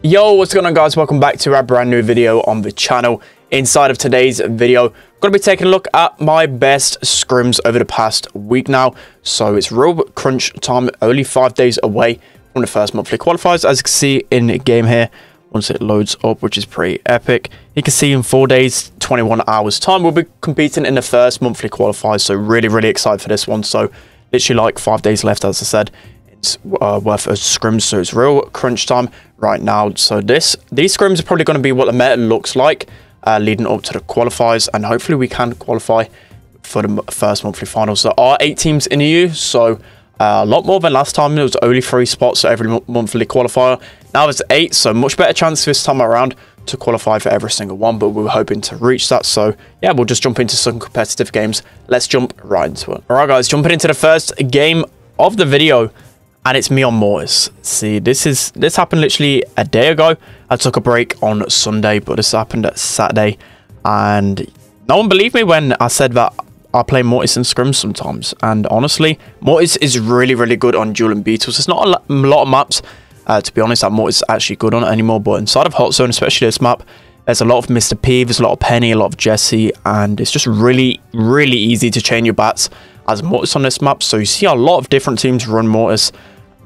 Yo, what's going on, guys? Welcome back to a brand new video on the channel. Inside of today's video, I'm going to be taking a look at my best scrims over the past week now. So it's real crunch time, only 5 days away from the first monthly qualifiers, as you can see in the game here once it loads up, which is pretty epic. You can see in 4 days, 21 hours time, we'll be competing in the first monthly qualifiers. So really excited for this one. So literally like 5 days left, as I said. It's worth a scrims, so it's real crunch time right now. So these scrims are probably going to be what the meta looks like leading up to the qualifiers, and hopefully we can qualify for the first monthly finals. There are 8 teams in the EU, so a lot more than last time. There was only 3 spots for every monthly qualifier. Now there's 8, so much better chance this time around to qualify for every single one, but we were hoping to reach that. So yeah, we'll just jump into some competitive games. Let's jump right into it. All right, guys, jumping into the first game of the video. And it's me on Mortis. See, this happened literally a day ago. I took a break on Sunday, but this happened at Saturday. And no one believed me when I said that I play Mortis and scrims sometimes. And honestly, Mortis is really good on duel and beetles. There's not a lot of maps, to be honest, that Mortis is actually good on anymore. But inside of Hot Zone, especially this map, there's a lot of Mr. P, there's a lot of Penny, a lot of Jesse. And it's just really easy to chain your bats as Mortis on this map. So you see a lot of different teams run Mortis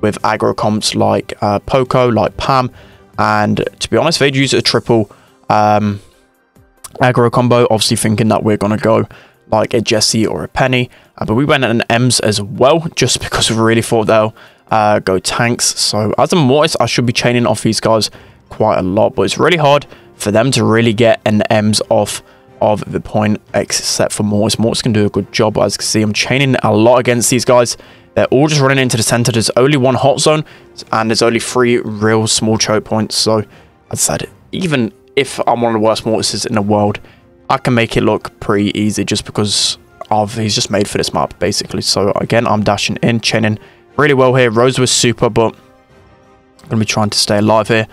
with aggro comps like Poco, like Pam, and to be honest, they'd use a triple aggro combo, obviously thinking that we're going to go like a Jesse or a Penny, but we went at an Ems as well, just because we really thought they'll go tanks. So as a Mortis, I should be chaining off these guys quite a lot, but it's really hard for them to really get an Ems off of the point, except for Mortis. Mortis can do a good job, but as you can see, I'm chaining a lot against these guys. They're all just running into the center. There's only 1 hot zone, and there's only 3 real small choke points. So, as I said, even if I'm one of the worst Mortises in the world, I can make it look pretty easy just because he's just made for this map, basically. So, again, I'm dashing in, chaining really well here. Rose was super, but I'm going to be trying to stay alive here.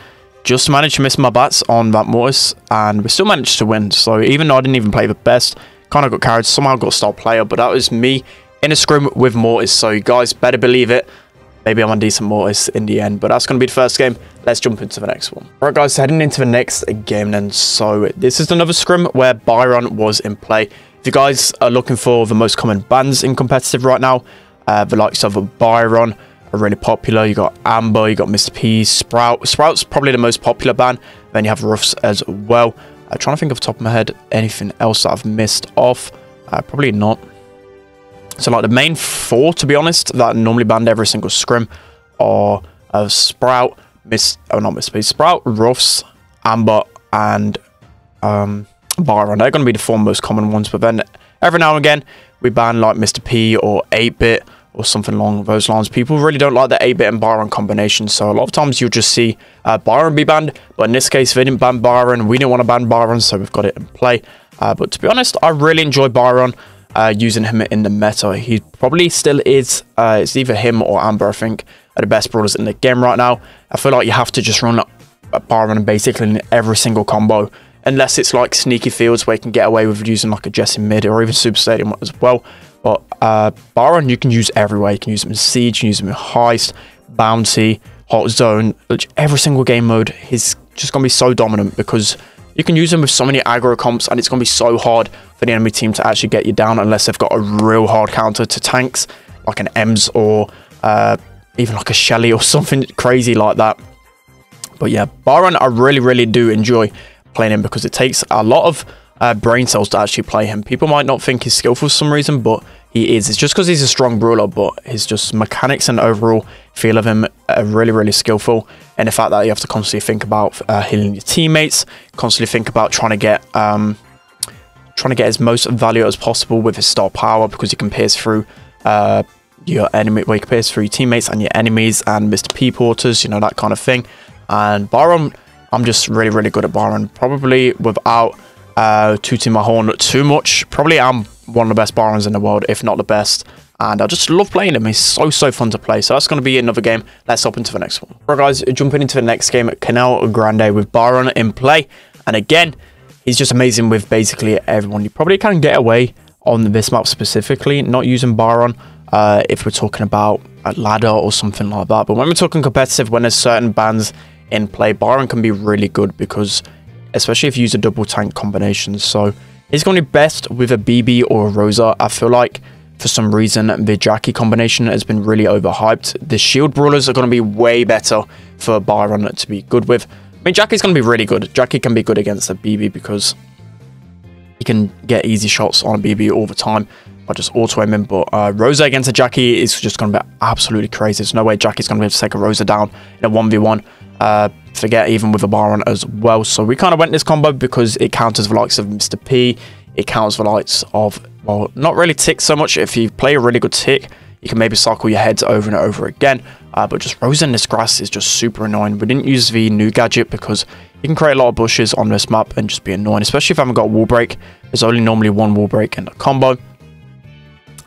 Just managed to miss my bats on that Mortis, and we still managed to win. So, even though I didn't even play the best, kind of got carried, somehow got star player, but that was me in a scrim with Mortis. So you guys better believe it, maybe I'm a decent Mortis in the end, but that's going to be the first game. Let's jump into the next one. All right, guys, heading into the next game then. So this is another scrim where Byron was in play. If you guys are looking for the most common bans in competitive right now, the likes of Byron are really popular. You got Amber, you got Mr. P, Sprout's probably the most popular ban. Then you have Ruffs as well. Trying to think off the top of my head anything else that I've missed off. Probably not. So like the main 4, to be honest, that normally banned every single scrim are Sprout, Sprout, Ruffs, Amber, and Byron. They're going to be the 4 most common ones. But then every now and again, we ban like Mr. P or 8-bit or something along those lines. People really don't like the 8-bit and Byron combination. So a lot of times you'll just see Byron be banned. But in this case, they didn't ban Byron. We didn't want to ban Byron, so we've got it in play. But to be honest, I really enjoy Byron. Using him in the meta. He probably still is. It's either him or Amber, I think, are the best brawlers in the game right now. I feel like you have to just run Byron basically in every single combo, unless it's like sneaky fields where you can get away with using like a Jesse mid or even Super Stadium as well. But Byron you can use everywhere. You can use him in Siege, you can use him in Heist, Bounty, Hot Zone, every single game mode. He's just going to be so dominant because you can use him with so many aggro comps, and it's going to be so hard for the enemy team to actually get you down unless they've got a real hard counter to tanks, like an Ems or even like a Shelly or something crazy like that. But yeah, Byron, I really do enjoy playing him because it takes a lot of brain cells to actually play him. People might not think he's skillful for some reason, but he is. It's just because he's a strong brawler, but his just mechanics and overall feel of him are really skillful. And the fact that you have to constantly think about healing your teammates, constantly think about trying to get as most value as possible with his star power, because you can pierce through your enemy, well, you can pierce through your teammates and your enemies and Mr. P porters, you know, that kind of thing. And Byron, I'm just really good at Byron. Probably without tooting my horn too much, probably I'm one of the best Byrons in the world, if not the best. And I just love playing him. He's so fun to play. So that's going to be another game. Let's hop into the next one. All right, guys, jumping into the next game at Canal Grande with Byron in play. And again, he's just amazing with basically everyone. You probably can get away on this map specifically, not using Byron if we're talking about a ladder or something like that. But when we're talking competitive, when there's certain bans in play. Byron can be really good because, especially if you use a double tank combination. So he's going to be best with a BB or a Rosa. I feel like for some reason the Jackie combination has been really overhyped. The shield brawlers are going to be way better for Byron to be good with. I mean, Jackie's going to be really good. Jackie can be good against a BB because he can get easy shots on a BB all the time by just auto-aiming. But Rosa against a Jackie is just going to be absolutely crazy. There's no way Jackie's going to be able to take a Rosa down in a 1v1. Forget even with a Byron as well. So we kind of went this combo because it counters the likes of Mr. P. It counters the likes of, well, not really Tick so much. If you play a really good Tick, you can maybe cycle your heads over and over again. But just Rosa in this grass is just super annoying. We didn't use the new gadget because you can create a lot of bushes on this map and just be annoying, especially if I haven't got a wall break. There's only normally one wall break in the combo.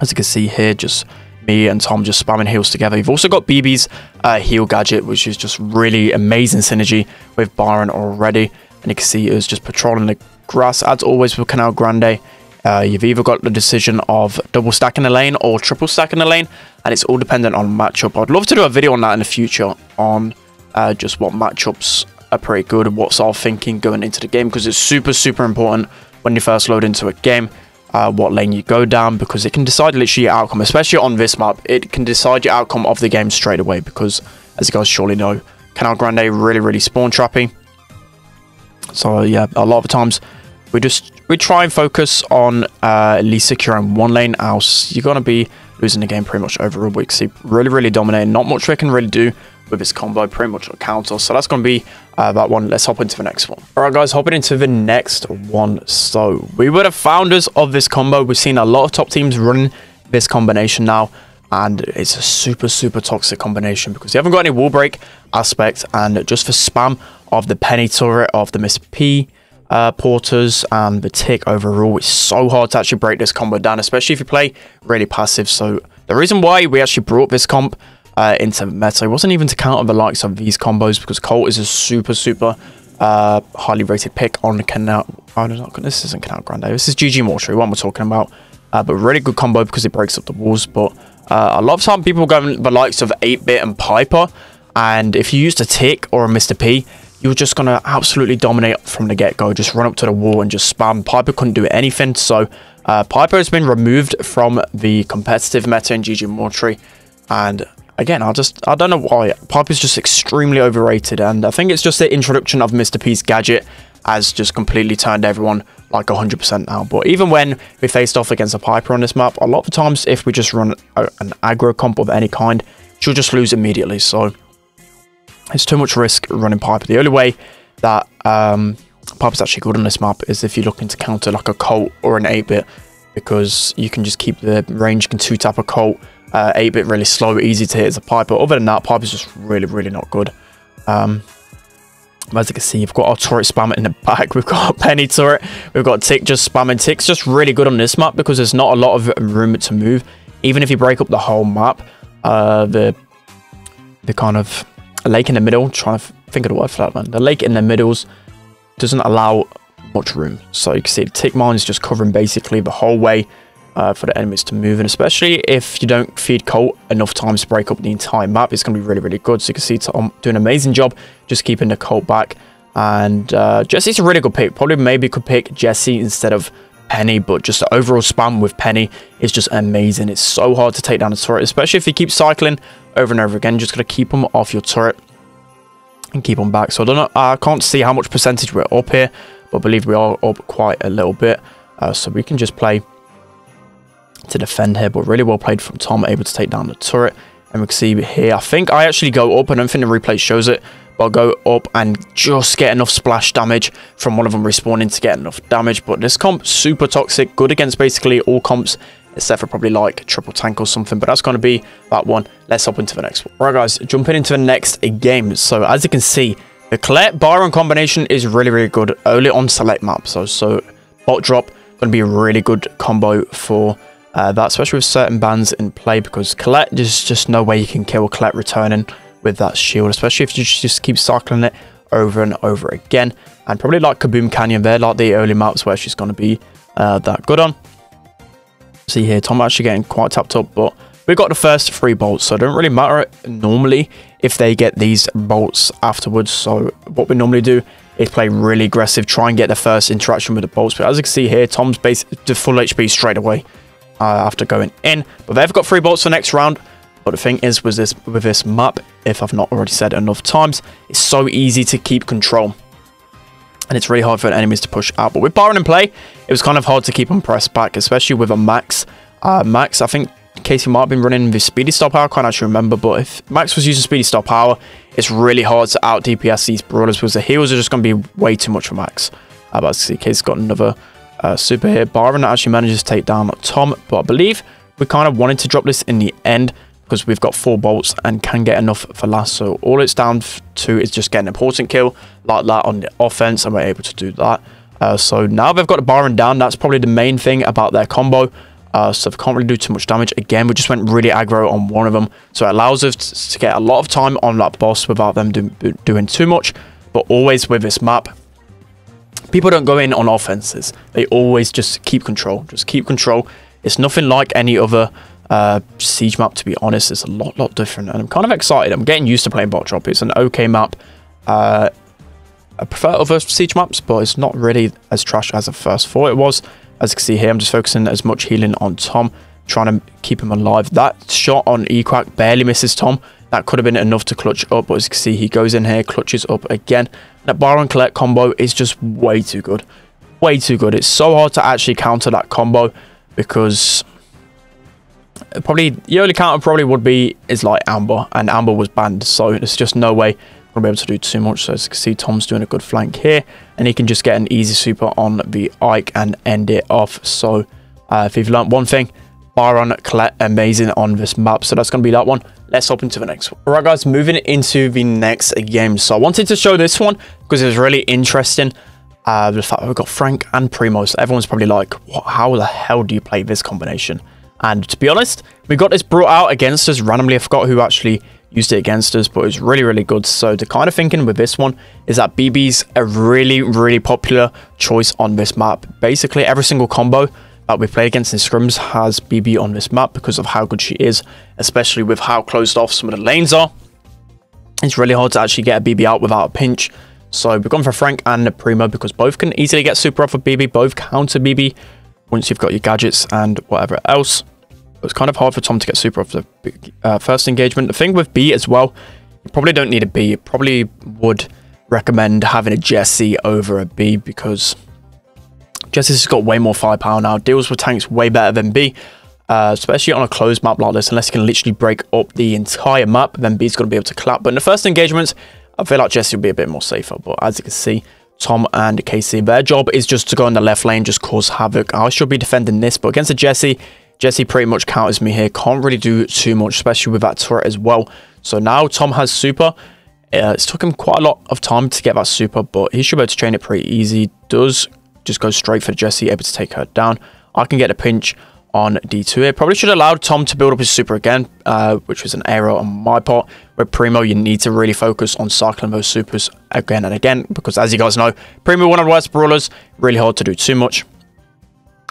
As you can see here, just me and Tom just spamming heals together. You've also got BB's heal gadget, which is just really amazing synergy with Byron already. And you can see it was just patrolling the grass. As always with Canal Grande, you've either got the decision of double stacking the lane or triple stacking the lane, and it's all dependent on matchup. I'd love to do a video on that in the future on just what matchups are pretty good and what's our thinking going into the game, because it's super important when you first load into a game. What lane you go down, because it can decide literally your outcome, especially on this map. It can decide your outcome of the game straight away because, as you guys surely know, Canal Grande really spawn trappy. So yeah, a lot of times we try and focus on at least securing one lane, else you're gonna be losing the game pretty much overall. We can see really dominating. Not much we can really do with this combo, pretty much a counter. So that's going to be that one. Let's hop into the next one. All right, guys, hopping into the next one. So we were the founders of this combo. We've seen a lot of top teams running this combination now, and it's a super toxic combination because you haven't got any wall break aspect, and just for spam of the penny turret, of the Miss P porters, and the Tick overall, it's so hard to actually break this combo down, especially if you play really passive. So the reason why we actually brought this comp into meta, it wasn't even to counter the likes of these combos, because Colt is a super highly rated pick on the Canal. Oh, no, this isn't Canal Grande. This is GG Mortuary, one we're talking about. But really good combo because it breaks up the walls. But a lot of time people go the likes of 8-Bit and Piper, and if you used a Tick or a Mr. P, you're just gonna absolutely dominate from the get-go. Just run up to the wall and just spam. Piper couldn't do anything. So Piper has been removed from the competitive meta in GG Mortuary, and again, I don't know why. Piper's just extremely overrated, and I think it's just the introduction of Mr. P's gadget has just completely turned everyone like 100% now. But even when we faced off against a Piper on this map, a lot of times if we just run an aggro comp of any kind, she'll just lose immediately. So it's too much risk running Piper. The only way that Piper's actually good on this map is if you're looking to counter like a Colt or an 8-Bit, because you can just keep the range, can 2-tap a Colt. 8-Bit really slow, easy to hit as a Piper. Other than that, Piper's just really not good. As you can see, you've got our turret spam in the back. We've got a penny turret. We've got Tick just spamming. Tick's just really good on this map because there's not a lot of room to move. Even if you break up the whole map, the kind of lake in the middle, trying to think of the word for that, man. The lake in the middles doesn't allow much room. So you can see the Tick mine is just covering basically the whole way for the enemies to move, and especially if you don't feed Colt enough times to break up the entire map, it's going to be really good. So you can see Tom doing an amazing job just keeping the Colt back, and Jesse's a really good pick. Probably maybe could pick Jesse instead of Penny, but just the overall spam with Penny is just amazing. It's so hard to take down a turret, especially if you keep cycling over and over again. Just got to keep them off your turret and keep them back. So I don't know, I can't see how much percentage we're up here, but I believe we are up quite a little bit. So we can just play to defend here, but really well played from Tom, able to take down the turret. And we can see here, I think I actually go up. I don't think the replay shows it, but I'll go up and just get enough splash damage from one of them respawning to get enough damage. But this comp, super toxic, good against basically all comps, except for probably like triple tank or something, but that's going to be that one. Let's hop into the next one. All right, guys, jumping into the next game. So as you can see, the Colette Byron combination is really good only on select maps. So bot drop, going to be a really good combo for that, especially with certain bans in play, because Colette, there's just no way you can kill Colette returning with that shield, especially if you just keep cycling it over and over again. And probably like Kaboom Canyon there, like the early maps where she's going to be that good on. See here, Tom actually getting quite tapped up, but we got the first 3 bolts, so it don't really matter normally if they get these bolts afterwards. So what we normally do is play really aggressive, try and get the first interaction with the bolts. But as you can see here, Tom's basically to full HP straight away after going in. But they've got 3 bolts for next round. But the thing is, with this map, if I've not already said it enough times, it's so easy to keep control. And it's really hard for enemies to push out. But with Byron in play, it was kind of hard to keep him pressed back, especially with a Max. Max, I think Casey might have been running with Speedy Star Power. I can't actually remember. But if Max was using Speedy Star Power, it's really hard to out DPS these brawlers because the heals are just going to be way too much for Max. But see, Casey's got another super here. Byron actually manages to take down Tom. But I believe we kind of wanted to drop this in the end, because we've got 4 bolts and can get enough for last. So all it's down to is just getting an important kill like that on the offense, and we're able to do that. So now they've got the Byron down. That's probably the main thing about their combo. So they can't really do too much damage. Again, we just went really aggro on one of them. So it allows us to get a lot of time on that boss without them doing too much. But always with this map, people don't go in on offenses. They always just keep control. Just keep control. It's nothing like any other siege map, to be honest. It's a lot different, and I'm kind of excited. I'm getting used to playing bot drop. It's an okay map. I prefer other siege maps, but it's not really as trash as I first thought it was. As you can see here, I'm just focusing as much healing on Tom, trying to keep him alive. That shot on Equack barely misses Tom. That could have been enough to clutch up, but as you can see, he goes in here, clutches up again. That Byron collect combo is just way too good. Way too good. It's so hard to actually counter that combo, because probably the only counter probably would be is like Amber, and Amber was banned, so there's just no way we'll be able to do too much. So as you can see, Tom's doing a good flank here, and he can just get an easy super on the Ike and end it off. So if you've learned one thing, Byron collect amazing on this map. So that's going to be that one. Let's hop into the next one. All right, guys, moving into the next game. So I wanted to show this one because it was really interesting. The fact that we've got Frank and Primo. So everyone's probably like, what, how the hell do you play this combination? And to be honest, we got this brought out against us randomly. I forgot who actually used it against us, but it was really good. So the kind of thinking with this one is that BB's a really popular choice on this map. Basically, every single combo that we play against in scrims has BB on this map because of how good she is, especially with how closed off some of the lanes are. It's really hard to actually get a BB out without a pinch. So we've gone for Frank and Primo because both can easily get super off of BB, both counter BB once you've got your gadgets and whatever else. It's kind of hard for Tom to get super off the first engagement. The thing with B as well, you probably don't need a B. You probably would recommend having a Jesse over a B, because Jesse's got way more firepower now, deals with tanks way better than B, especially on a closed map like this. Unless you can literally break up the entire map, then B's going to be able to clap. But in the first engagements, I feel like Jesse will be a bit more safer. But as you can see, Tom and Casey, their job is just to go in the left lane, just cause havoc. I should be defending this, but against a Jesse pretty much counters me here. Can't really do too much, especially with that turret as well. So now Tom has super. It's took him quite a lot of time to get that super, but he should be able to train it pretty easy. Does just go straight for Jesse, able to take her down. I can get a pinch on D2 here. Probably should have allowed Tom to build up his super again, which was an error on my part. With Primo, you need to really focus on cycling those supers again and again, because as you guys know, Primo, one of the worst brawlers, really hard to do too much.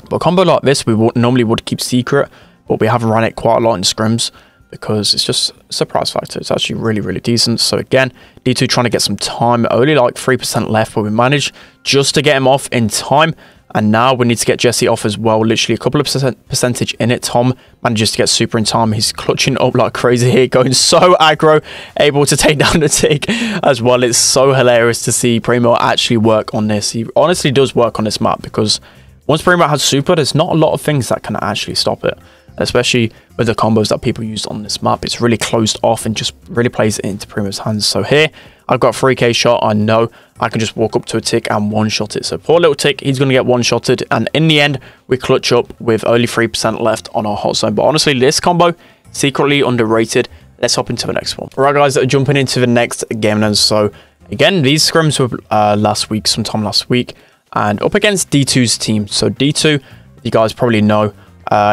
But a combo like this, we normally would keep secret, but we have run it quite a lot in scrims because it's just a surprise factor. It's actually really decent. So again, D2 trying to get some time, only like 3% left, but we managed just to get him off in time. And now we need to get Jesse off as well. Literally a couple of percentage in it. Tom manages to get super in time. He's clutching up like crazy here, going so aggro, able to take down the tick as well. It's so hilarious to see Primo actually work on this. He honestly does work on this map, because once Primo has super, there's not a lot of things that can actually stop it. Especially with the combos that people use on this map. It's really closed off and just really plays it into Primo's hands. So here, I've got a 3k shot. I know I can just walk up to a tick and one-shot it. So poor little tick, he's going to get one-shotted. And in the end, we clutch up with only 3% left on our hot zone. But honestly, this combo, secretly underrated. Let's hop into the next one. All right, guys, jumping into the next game then. So again, these scrims were sometime last week. And up against D2's team. So D2, you guys probably know,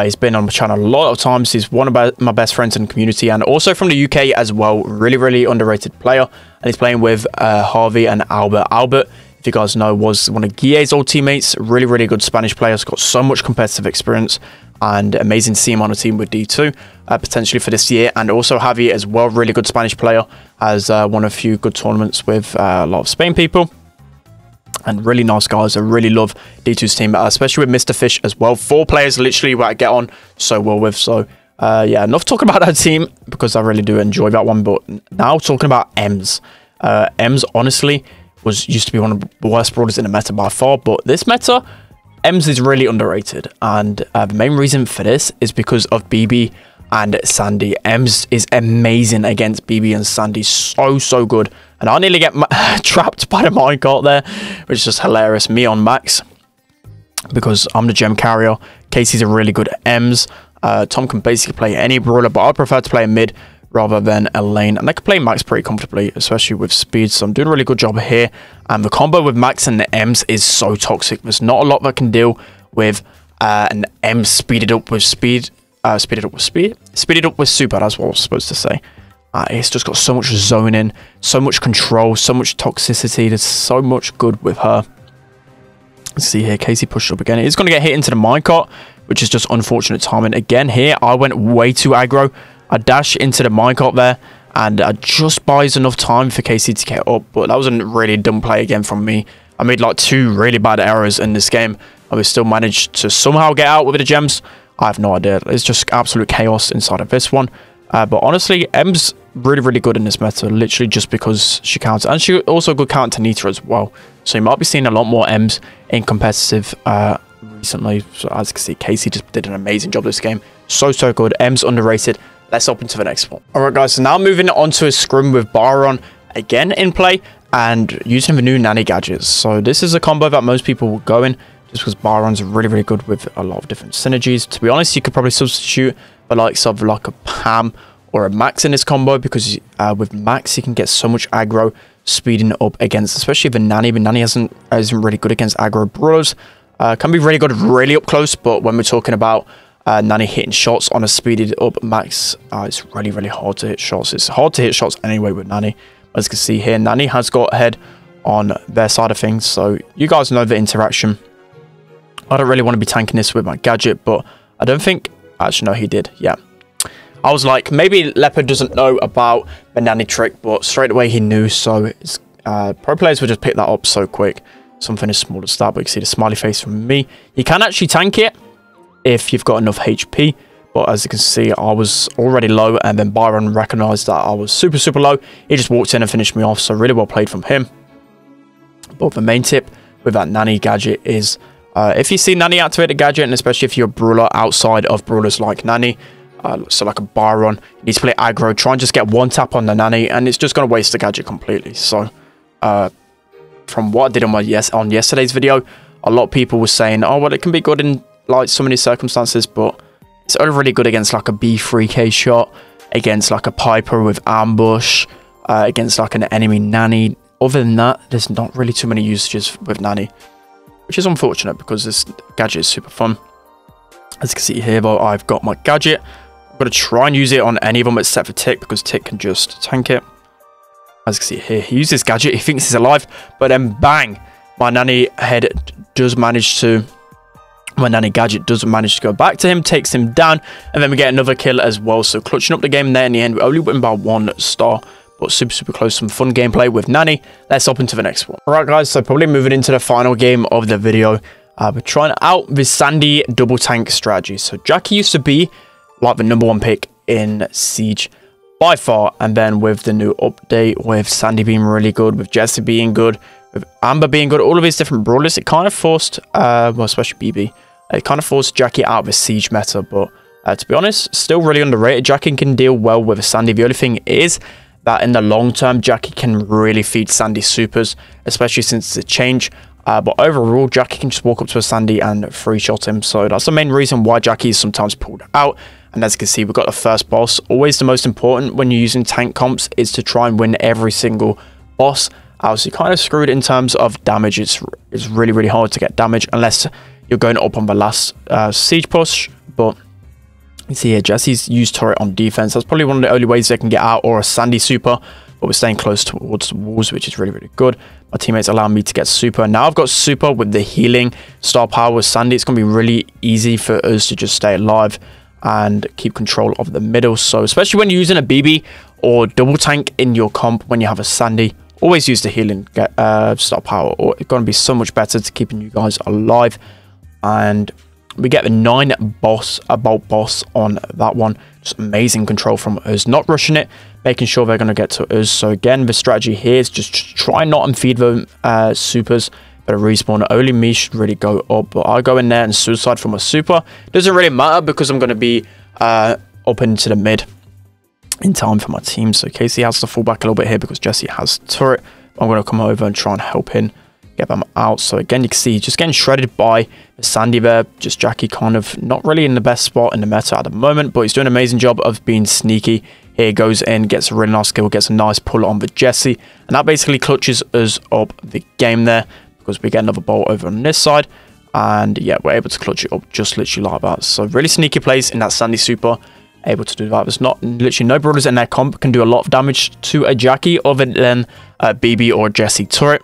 he's been on my channel a lot of times. He's one of my best friends in the community, and also from the UK as well. Really underrated player. And he's playing with Harvey and Albert. Albert, if you guys know, was one of Guille's old teammates. Really good Spanish player. He's got so much competitive experience. and amazing to see him on a team with D2 potentially for this year. And also Javi as well, really good Spanish player, has won a few good tournaments with a lot of Spain people. And really nice guys. I really love D2's team, especially with Mr. Fish as well. 4 players literally where I get on so well with. So yeah, enough talking about that team because I really do enjoy that one. But now talking about Ems. Ems honestly used to be one of the worst brawlers in the meta by far. But this meta, Ems is really underrated. And the main reason for this is because of BB and Sandy. Ems is amazing against BB and Sandy. So good. And I nearly get trapped by the minecart there, which is just hilarious. Me on max, because I'm the gem carrier. Casey's a really good Ems. Tom can basically play any brawler, but I prefer to play a mid rather than a lane. And they can play max pretty comfortably, especially with speed. So I'm doing a really good job here. And the combo with max and the Ems is so toxic. There's not a lot that can deal with an Ems speeded up with speed. Speeded up with super, that's what I was supposed to say. It's just got so much zoning, so much control, so much toxicity. There's so much good with her. Let's see here, Casey pushed up again. It's going to get hit into the minecart, which is just unfortunate timing. Again here, I went way too aggro. I dash into the minecart there, and I just buys enough time for Casey to get up. But that was a really dumb play again from me. I made like 2 really bad errors in this game. I still managed to somehow get out with the gems. I have no idea. It's just absolute chaos inside of this one. But honestly, Ems really good in this meta, literally just because she counts. And she also good counter to Nita as well. So you might be seeing a lot more Ems in competitive recently. So as you can see, Casey just did an amazing job this game. So good. Ems underrated. Let's open to the next one. Alright guys, so now moving on to a scrim with Byron again in play and using the new NANI gadgets. So this is a combo that most people will go in, just because Byron's really good with a lot of different synergies. To be honest, you could probably substitute the likes of like a Pam or a Max in this combo, because with Max you can get so much aggro speeding up against, especially the NANI. But NANI isn't really good against aggro brawlers. Can be really good really up close, but when we're talking about NANI hitting shots on a speeded up Max, it's really hard to hit shots. It's hard to hit shots anyway with NANI. As you can see here, NANI has got ahead on their side of things, so you guys know the interaction. I don't really want to be tanking this with my gadget, but I don't think... Actually, no, he did. Yeah. I was like, maybe Leopard doesn't know about the NANI trick, but straight away he knew. So it's, pro players would just pick that up so quick. Something as small as that, but you can see the smiley face from me. You can actually tank it if you've got enough HP. But as you can see, I was already low, and then Byron recognized that I was super low. He just walked in and finished me off. So really well played from him. But the main tip with that NANI gadget is... if you see NANI activate a gadget, and especially if you're a brawler outside of brawlers like NANI, so like a Byron, you need to play aggro, try and just get one tap on the NANI, and it's just going to waste the gadget completely. So, from what I did on yesterday's video, a lot of people were saying, oh, well, it can be good in like so many circumstances, but it's only really good against like a B3K shot, against like a Piper with ambush, against like an enemy NANI. Other than that, there's not really too many usages with NANI, which is unfortunate because this gadget is super fun. As you can see here, though, I've got my gadget. I'm going to try and use it on any of them except for Tick, because Tick can just tank it. As you can see here, he uses gadget, he thinks he's alive, but then bang, my NANI head does manage to... My NANI gadget does manage to go back to him, takes him down, and then we get another kill as well. So clutching up the game there in the end, we only win by 1 star. But super close, some fun gameplay with NANI. Let's hop into the next one. Alright guys, so probably moving into the final game of the video. We're trying out the Sandy double tank strategy. So Jackie used to be like the #1 pick in Siege by far. And then with the new update, with Sandy being really good, with Jesse being good, with Amber being good, all of these different brawlers, it kind of forced, well, especially BB, it kind of forced Jackie out of the Siege meta. But to be honest, still really underrated. Jackie can deal well with a Sandy. The only thing is that in the long term, Jackie can really feed Sandy supers, especially since it's a change. But overall, Jackie can just walk up to a Sandy and free shot him. So that's the main reason why Jackie is sometimes pulled out. And as you can see, we've got the first boss. Always the most important when you're using tank comps is to try and win every single boss. So you're kind of screwed in terms of damage. It's really hard to get damage unless you're going up on the last siege push. But you see here, Jesse's used turret on defense. That's probably one of the only ways they can get out, or a Sandy super. But but we're staying close towards the walls, which is really, really good. My teammates allow me to get super. Now I've got super with the healing star power with Sandy. It's going to be really easy for us to just stay alive and keep control of the middle. So especially when you're using a BB or double tank in your comp, when you have a Sandy, always use the healing star power, or it's going to be so much better to keeping you guys alive. And we get the 9 bolt boss on that one. Just amazing control from us, not rushing it, making sure they're going to get to us. So again, the strategy here is just try not and feed them supers. But a respawn, only me should really go up, but I go in there and suicide from a super. Doesn't really matter because I'm going to be up into the mid in time for my team. So Casey has to fall back a little bit here because Jesse has turret. I'm going to come over and try and help him get them out. So again, you can see just getting shredded by the Sandy there. Just Jackie kind of not really in the best spot in the meta at the moment, but he's doing an amazing job of being sneaky. Here goes in, gets a really nice kill, gets a nice pull on the Jesse, and that basically clutches us up the game there, because we get another bolt over on this side, and yeah, we're able to clutch it up just literally like that. So really sneaky plays in that Sandy super, able to do that. There's not literally no brothers in their comp can do a lot of damage to a Jackie other than a BB or a Jesse turret,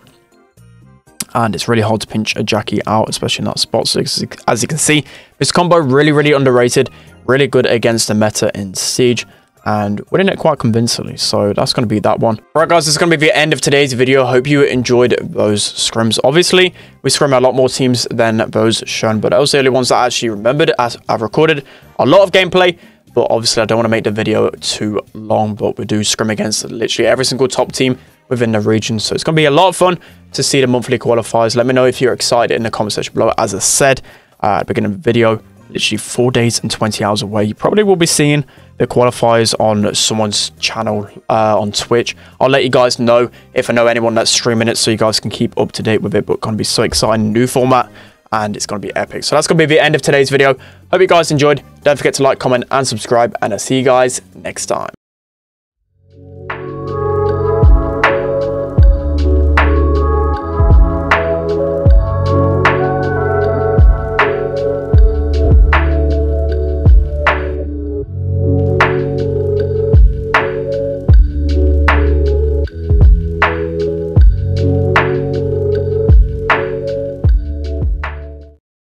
and it's really hard to pinch a Jackie out, especially in that spot. So as you can see, this combo really underrated, really good against the meta in Siege, and winning it quite convincingly. So that's going to be that one. Alright guys, this is going to be the end of today's video. Hope you enjoyed those scrims. Obviously we scrim a lot more teams than those shown, but those are the only ones that I actually remembered, as I've recorded a lot of gameplay, but obviously I don't want to make the video too long. But we do scrim against literally every single top team within the region, so it's going to be a lot of fun to see the monthly qualifiers. Let me know if you're excited in the comment section below. As I said at the beginning of the video, literally 4 days and 20 hours away. You probably will be seeing the qualifiers on someone's channel on Twitch. I'll let you guys know if I know anyone that's streaming it, so you guys can keep up to date with it. But going to be so exciting, new format, and it's going to be epic. So that's going to be the end of today's video. Hope you guys enjoyed. Don't forget to like, comment, and subscribe, and I'll see you guys next time.